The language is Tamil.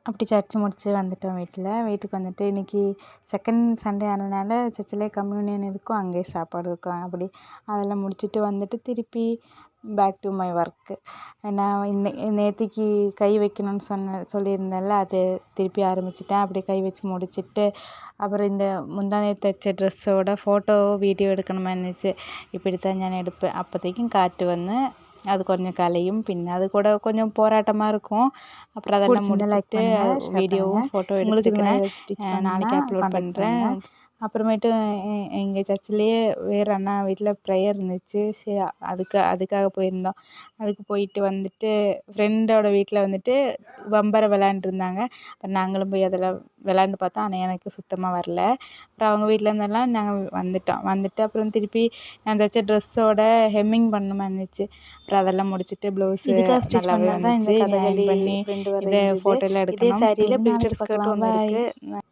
அப்படி சர்ச்சு முடிச்சு வந்துட்டோம் வீட்டுக்கு வந்துட்டு இன்றைக்கி செகண்ட் சண்டே ஆனதுனால சர்ச்சில் கம்யூனியன் இருக்கும், அங்கேயே சாப்பாடு இருக்கும். அப்படி அதெல்லாம் முடிச்சுட்டு வந்துட்டு திருப்பி பேக் டு மை ஒர்க்கு. நான் நேற்றுக்கு கை வைக்கணும்னு சொல்லியிருந்தேன்ல, அது திருப்பி ஆரம்பிச்சிட்டேன். அப்படியே கை வச்சு முடிச்சுட்டு அப்புறம் இந்த முந்தா நேற்று தைச்ச ட்ரெஸ்ஸோட ஃபோட்டோ வீடியோ எடுக்கணுமா இருந்துச்சு. இப்படி தான் ഞാൻ എടുப்பேன். அப்போதைக்கும் காற்று வந்து அது கொஞ்சம் கலையும், பின்ன அது கூட கொஞ்சம் போராட்டமாக இருக்கும். அப்புறம் அதெல்லாம் முடிச்சுட்டு வீடியோவும் ஃபோட்டோ எடுத்துக்கிறேன். நாளைக்கு அப்லோட் பண்ணுறேன். அப்புறமேட்டு எங்கள் சர்ச்சிலேயே வேறு அண்ணா வீட்டில் ப்ரேயர் இருந்துச்சு. சரி, அதுக்காக போயிருந்தோம். அதுக்கு போயிட்டு வந்துட்டு ஃப்ரெண்டோட வீட்டில் வந்துட்டு பம்பரம் விளாண்டுருந்தாங்க. அப்புறம் நாங்களும் போய் அதில் விளாண்டு பார்த்தோம். ஆனால் எனக்கு சுத்தமாக வரல. அப்புறம் அவங்க வீட்டில் இருந்தெல்லாம் நாங்கள் வந்துட்டு அப்புறம் திருப்பி நான் தைச்ச ட்ரெஸ்ஸோட ஹெம்மிங் பண்ணணுமா இருந்துச்சு. அப்புறம் அதெல்லாம் முடிச்சுட்டு ப்ளவுஸு நல்லாவே வந்துச்சு. பண்ணி இதை ஃபோட்டோலாம் எடுக்கணும். இதே சாரியில் பில்டர் ஸ்கர்ட்டும் வந்து இருக்குது.